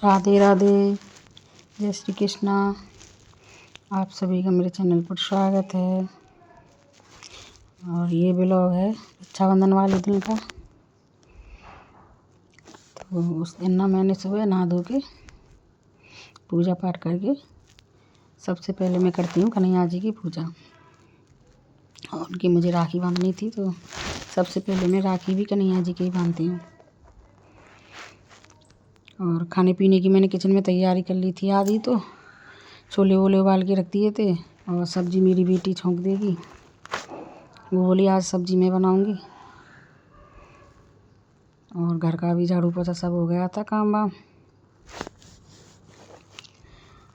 राधे राधे, जय श्री कृष्णा। आप सभी का मेरे चैनल पर स्वागत है। और ये ब्लॉग है रक्षाबंधन वाले दिन का। तो उस दिन ना मैंने सुबह नहा धो के पूजा पाठ करके सबसे पहले मैं करती हूँ कन्हैया जी की पूजा। और उनकी मुझे राखी बांधनी थी, तो सबसे पहले मैं राखी भी कन्हैया जी की ही बांधती हूँ। और खाने पीने की मैंने किचन में तैयारी कर ली थी आधी, तो छोले वोले उबाल के रख दिए थे। और सब्ज़ी मेरी बेटी छौंक देगी, वो बोली आज सब्ज़ी मैं बनाऊंगी। और घर का भी झाड़ू पोछा सब हो गया था काम वाम।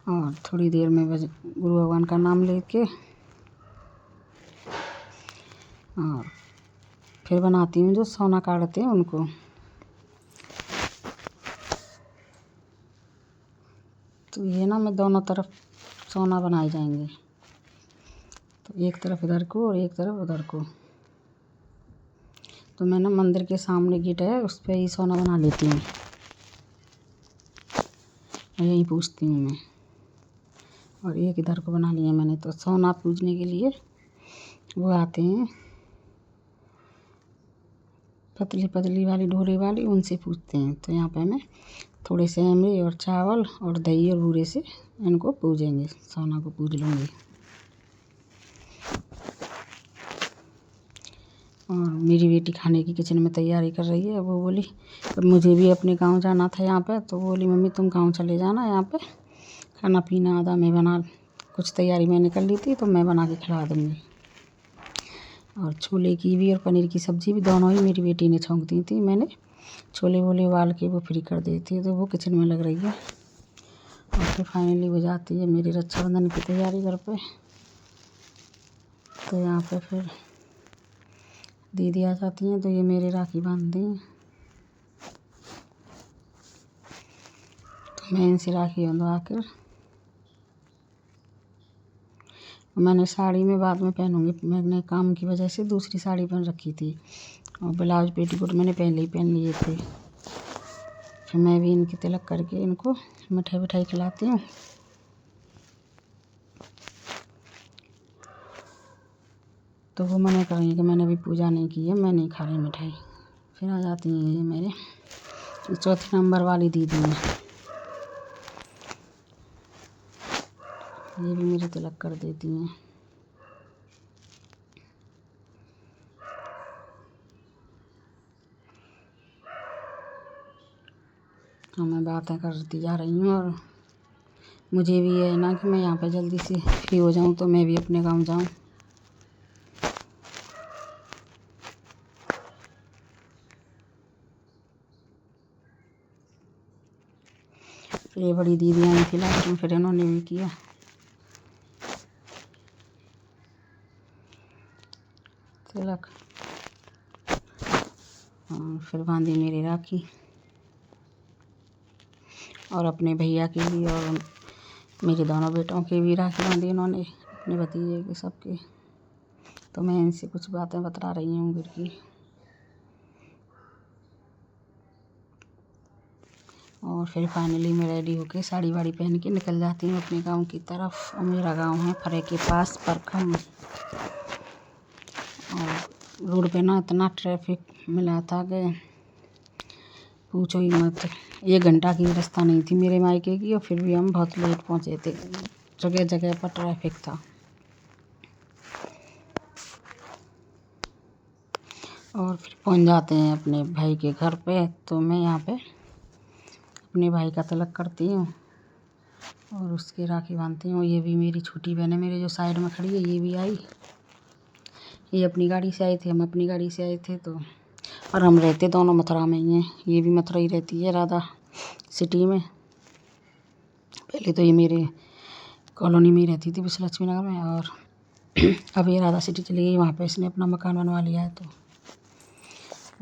और थोड़ी देर में गुरु भगवान का नाम लेके और फिर बनाती हूँ जो सोना काटते हैं उनको। तो ये ना मैं दोनों तरफ सोना बनाए जाएंगे, तो एक तरफ इधर को और एक तरफ उधर को। तो मैं ना मंदिर के सामने गेट है उस पर ही सोना बना लेती हूँ और यहीं पूजती हूँ मैं। और एक इधर को बना लिया मैंने। तो सोना पूजने के लिए वो आते हैं पतली पतली वाली ढोरे वाली, उनसे पूजते हैं। तो यहाँ पे मैं थोड़े से अमरे और चावल और दही और बूरे से इनको पूजेंगे, सोना को पूज लूँगी। और मेरी बेटी खाने की किचन में तैयारी कर रही है। वो बोली पर मुझे भी अपने गांव जाना था यहाँ पे, तो बोली मम्मी तुम गांव चले जाना, यहाँ पे खाना पीना आधा मैं बना, कुछ तैयारी मैंने कर ली थी तो मैं बना के खिला दूँगी। और छोले की भी और पनीर की सब्ज़ी भी दोनों ही मेरी बेटी ने छौंक दी थी। मैंने छोले वोले उबाल के वो फ्री कर दी थी, तो वो किचन में लग रही है। और फिर फाइनली हो जाती है मेरी रक्षाबंधन की तैयारी घर पे। तो यहाँ पे फिर दीदी आ जाती हैं, तो ये मेरी राखी बांधती हैं। तो मैं इनसे राखी बंधवा कर मैंने साड़ी में बाद में पहनूंगी। मैंने काम की वजह से दूसरी साड़ी पहन रखी थी और ब्लाउज पेटीकोट मैंने पहले ही पहन लिए थे। फिर मैं भी इनकी तिलक करके इनको मिठाई विठाई खिलाती हूँ। तो वो मना कर रही है कि मैंने अभी पूजा नहीं की है, मैं नहीं खा रही मिठाई। फिर आ जाती हैं ये मेरे चौथे नंबर वाली दीदी हैं, ये भी मेरी तिलक कर देती हैं। तो मैं बातें करती जा रही हूँ और मुझे भी ये है ना कि मैं यहाँ पे जल्दी से फ्री हो जाऊँ, तो मैं भी अपने गाँव जाऊँ। फिर ये बड़ी दीदी आई थी लास्ट में, फिर इन्होंने भी किया। तिलक और फिर बांधी मेरी राखी। और अपने भैया की भी और मेरे दोनों बेटों की भी राखी बांधी इन्होंने, अपने भतीजे के सबके। तो मैं इनसे कुछ बातें बता रही हूँ घर की। और फिर फाइनली मैं रेडी होके साड़ी वाड़ी पहन के निकल जाती हूँ अपने गांव की तरफ। और मेरा गांव है फरे के पास परखम। और रोड पे ना इतना ट्रैफिक मिला था कि पूछो ही मत। 1 घंटा की रास्ता नहीं थी मेरे मायके की, और फिर भी हम बहुत लेट पहुँचे थे। जगह जगह पर ट्रैफिक था। और फिर पहुँच जाते हैं अपने भाई के घर पे। तो मैं यहाँ पे अपने भाई का तिलक करती हूँ और उसकी राखी बांधती हूँ। ये भी मेरी छोटी बहन है, मेरे जो साइड में खड़ी है, ये भी आई। ये अपनी गाड़ी से आए थे, हम अपनी गाड़ी से आए थे। तो और हम रहते दोनों मथुरा में ही हैं। ये भी मथुरा ही रहती है, राधा सिटी में। पहले तो ये मेरे कॉलोनी में ही रहती थी, विश्वलक्ष्मी नगर में। और अब ये राधा सिटी चली गई, वहाँ पे इसने अपना मकान बनवा लिया है। तो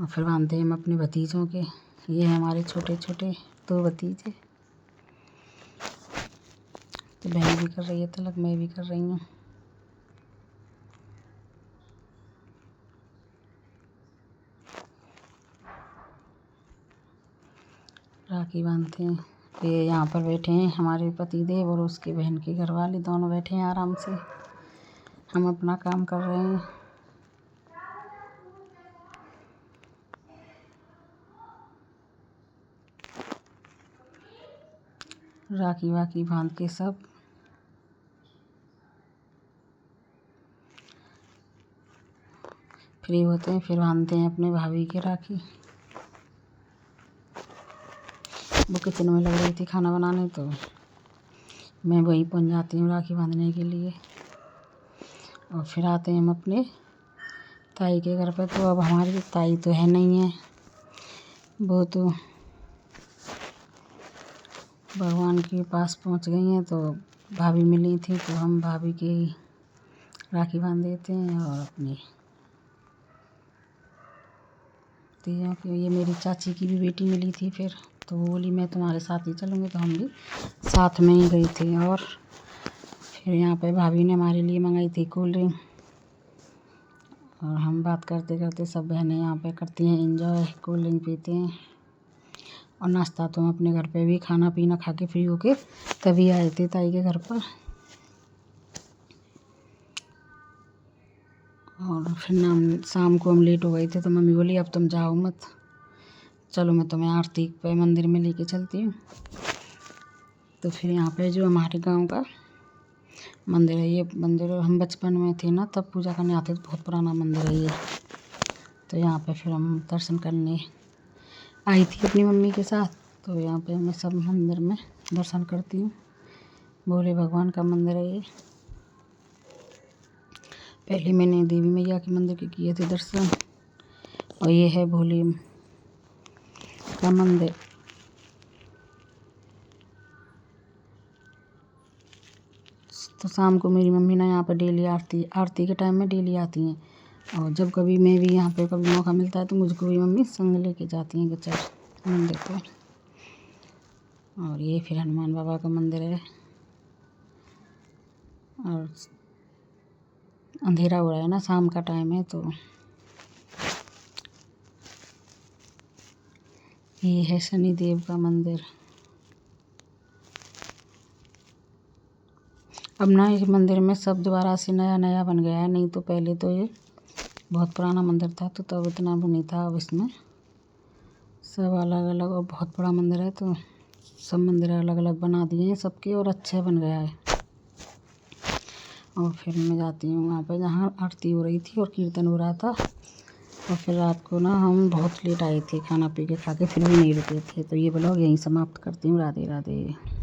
और फिर बांधते हैं हम अपने भतीजों के। ये हमारे छोटे छोटे 2 भतीजे। तो बहन भी कर रही है तिलक, मैं भी कर रही हूँ। राखी बांधते हैं ये यहाँ पर बैठे हैं हमारे पति देव और उसके बहन के घर वाले, दोनों बैठे हैं आराम से। हम अपना काम कर रहे हैं। राखी वाखी बांध के सब फ्री होते हैं, फिर बांधते हैं अपने भाभी के राखी। वो किचन में लग रही थी खाना बनाने, तो मैं वहीं पहुंच जाती हूँ राखी बांधने के लिए। और फिर आते हैं हम अपने ताई के घर पर। तो अब हमारी ताई तो है नहीं है, वो तो भगवान के पास पहुंच गई हैं। तो भाभी मिली थी, तो हम भाभी की राखी बांध देते हैं। और अपनी तीजों की, ये मेरी चाची की भी बेटी मिली थी फिर, तो वो बोली मैं तुम्हारे साथ ही चलूँगी, तो हम भी साथ में ही गई थी। और फिर यहाँ पे भाभी ने हमारे लिए मंगाई थी कोल्ड ड्रिंक। और हम बात करते करते सब बहनें यहाँ पे करती हैं एंजॉय, कोल्ड ड्रिंक पीते हैं। और नाश्ता तो हम अपने घर पे भी खाना पीना खा के फ्री होके तभी आए थे ताई के घर पर। और फिर शाम को हम लेट हो गए थे, तो मम्मी बोली अब तुम जाओ मत, चलो मैं तुम्हें आरती पे मंदिर में लेके चलती हूँ। तो फिर यहाँ पे जो हमारे गांव का मंदिर है, ये मंदिर हम बचपन में थे ना तब पूजा करने आते थे, बहुत पुराना मंदिर है ये। तो यहाँ पे फिर हम दर्शन करने आई थी अपनी मम्मी के साथ। तो यहाँ पे मैं सब मंदिर में दर्शन करती हूँ। भोले भगवान का मंदिर है ये। पहले मैंने देवी मैया के मंदिर के किए थे दर्शन, और ये है भोले का मंदिर। तो शाम को मेरी मम्मी ना यहाँ पर डेली आरती के टाइम में डेली आती हैं। और जब कभी मैं भी यहाँ पे कभी मौका मिलता है तो मुझको भी मम्मी संग लेके जाती हैं गचर मंदिर पे। और ये फिर हनुमान बाबा का मंदिर है। और अंधेरा हो रहा है ना, शाम का टाइम है। तो ये है शनिदेव का मंदिर। अब ना इस मंदिर में सब दोबारा से नया नया बन गया है, नहीं तो पहले तो ये बहुत पुराना मंदिर था, तो तब इतना भी नहीं था। अब इसमें सब अलग अलग और बहुत बड़ा मंदिर है, तो सब मंदिर अलग अलग बना दिए हैं सबके, और अच्छे बन गया है। और फिर मैं जाती हूँ वहाँ पर जहाँ आरती हो रही थी और कीर्तन हो रहा था। और फिर रात को ना हम बहुत लेट आए थे, खाना पी के खा के फिर भी नहीं रुके थे। तो ये ब्लॉग यहीं समाप्त करती हूँ। राधे राधे।